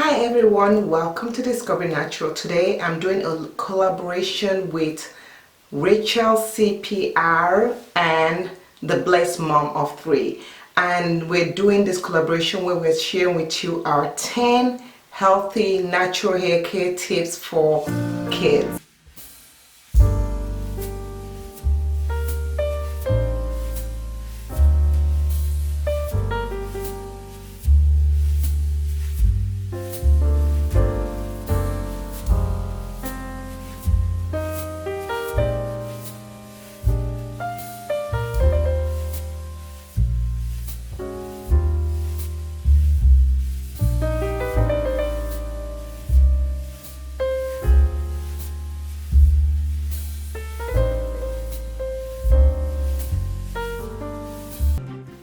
Hi everyone, welcome to DiscoveringNatural. Today I'm doing a collaboration with RachaelCPR and TheBlessedMomof3, and we're doing this collaboration where we're sharing with you our 10 healthy natural hair care tips for kids.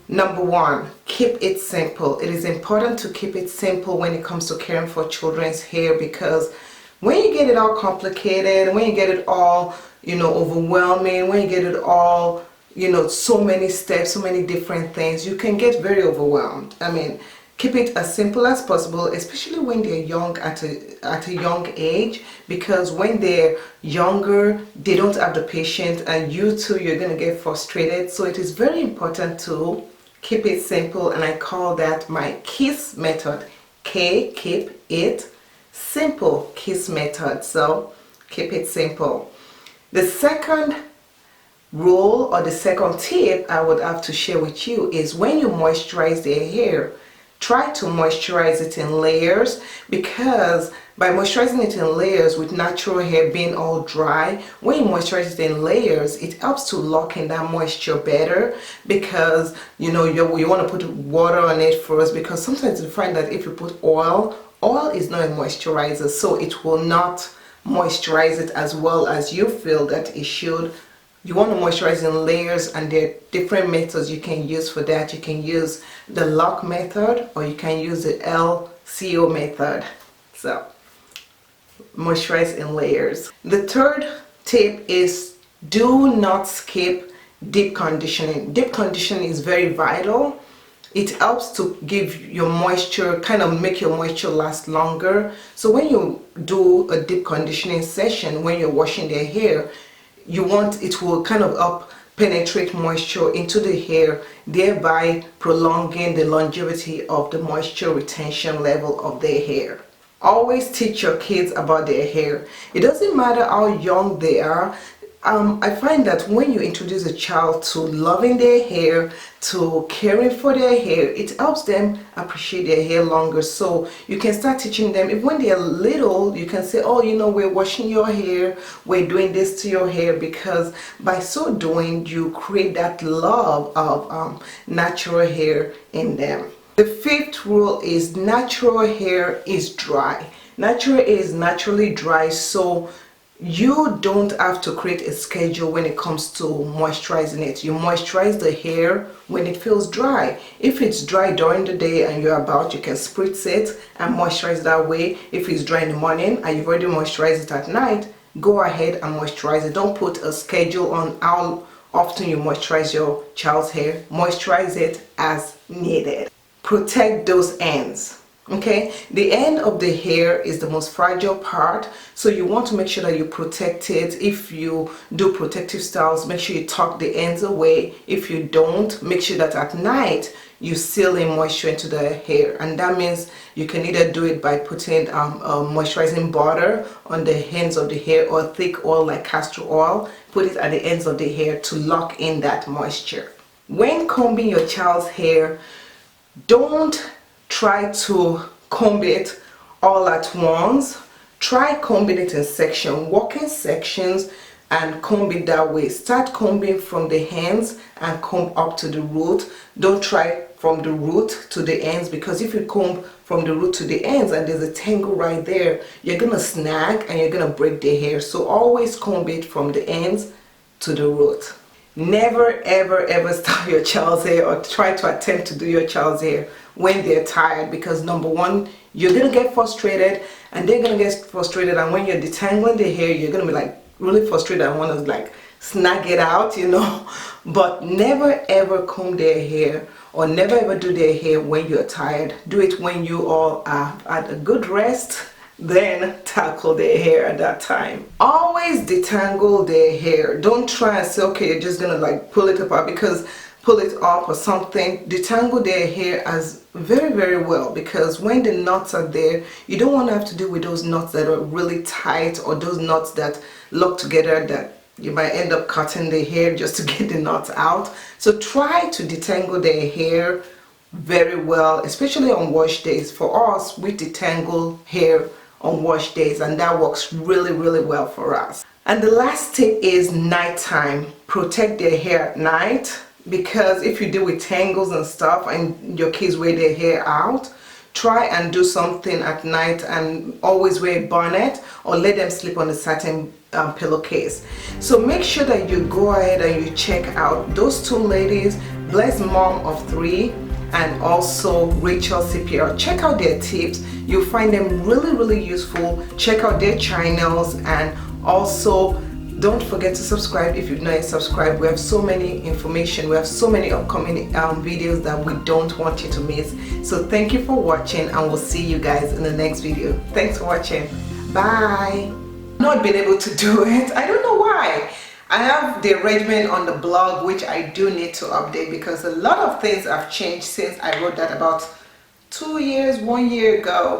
Number one, keep it simple. It is important to keep it simple when it comes to caring for children's hair, because when you get it all complicated, when you get it all, overwhelming, when you get it all, so many steps, so many different things, you can get very overwhelmed. I mean, keep it as simple as possible, especially when they're young at a young age, because when they're younger, they don't have the patience, and you too, you're going to get frustrated. So it is very important to keep it simple, and I call that my KISS method. Keep it simple, KISS method. So keep it simple. The second rule, or the second tip I would have to share with you, is when you moisturize their hair, try to moisturize it in layers, because by moisturizing it in layers, with natural hair being all dry, when you moisturize it in layers, it helps to lock in that moisture better, because you want to put water on it first, because sometimes you find that if you put oil is not a moisturizer, so it will not moisturize it as well as you feel that it should. You want to moisturize in layers, and there are different methods you can use for that. You can use the lock method, or you can use the LCO method. So moisturize in layers. The third tip is do not skip deep conditioning. Deep conditioning is very vital. It helps to give your moisture, kind of make your moisture last longer. So when you do a deep conditioning session, when you're washing their hair, it will kind of help penetrate moisture into the hair, thereby prolonging the longevity of the moisture retention level of their hair. Always teach your kids about their hair. It doesn't matter how young they are. I find that when you introduce a child to loving their hair, to caring for their hair, it helps them appreciate their hair longer. So you can start teaching them, if when they're little, you can say, oh, we're washing your hair, we're doing this to your hair, because by so doing, you create that love of natural hair in them. The fifth rule is natural hair is dry. Natural hair is naturally dry, so you don't have to create a schedule when it comes to moisturizing it. You moisturize the hair when it feels dry. If it's dry during the day and you're about, you can spritz it and moisturize that way. If it's dry in the morning and you've already moisturized it at night, go ahead and moisturize it. Don't put a schedule on how often you moisturize your child's hair. Moisturize it as needed. Protect those ends. Okay, the end of the hair is the most fragile part, so you want to make sure that you protect it. If you do protective styles, make sure you tuck the ends away. If you don't, make sure that at night you seal in moisture into the hair, and that means you can either do it by putting moisturizing butter on the ends of the hair, or thick oil like castor oil. Put it at the ends of the hair to lock in that moisture. When combing your child's hair, don't try to comb it all at once. Try combing it in sections. Walk in sections and comb it that way. Start combing from the ends and comb up to the root. Don't try from the root to the ends, because if you comb from the root to the ends and there's a tangle right there, you're gonna snag and you're gonna break the hair. So always comb it from the ends to the root. Never ever style your child's hair or try to attempt to do your child's hair when they're tired, because number one, you're gonna get frustrated and they're gonna get frustrated, and when you're detangling the hair, you're gonna be like really frustrated and want to like snag it out, but never ever comb their hair or never ever do their hair when you're tired. Do it when you all are at a good rest, then tackle their hair at that time. Always detangle their hair. Don't try and say, okay, you're just gonna like pull it apart, because pull it up or something. Detangle their hair as very well, because when the knots are there, you don't want to have to deal with those knots that are really tight, or those knots that lock together that you might end up cutting the hair just to get the knots out. So try to detangle their hair very well, especially on wash days. For us, we detangle hair on wash days, and that works really well for us. And the last tip is nighttime. Protect their hair at night, because if you deal with tangles and stuff and your kids wear their hair out, try and do something at night, and always wear a bonnet or let them sleep on a satin pillowcase. So make sure that you go ahead and you check out those two ladies, Blessed Mom of 3 and also RachaelCPR. Check out their tips. You'll find them really useful. Check out their channels, and also don't forget to subscribe if you've not yet subscribed. We have so many information, we have so many upcoming videos that we don't want you to miss. So thank you for watching, and we'll see you guys in the next video. Thanks for watching. Bye. Not been able to do it. I don't know why. I have the arrangement on the blog, which I do need to update, because a lot of things have changed since I wrote that about 2 years, 1 year ago.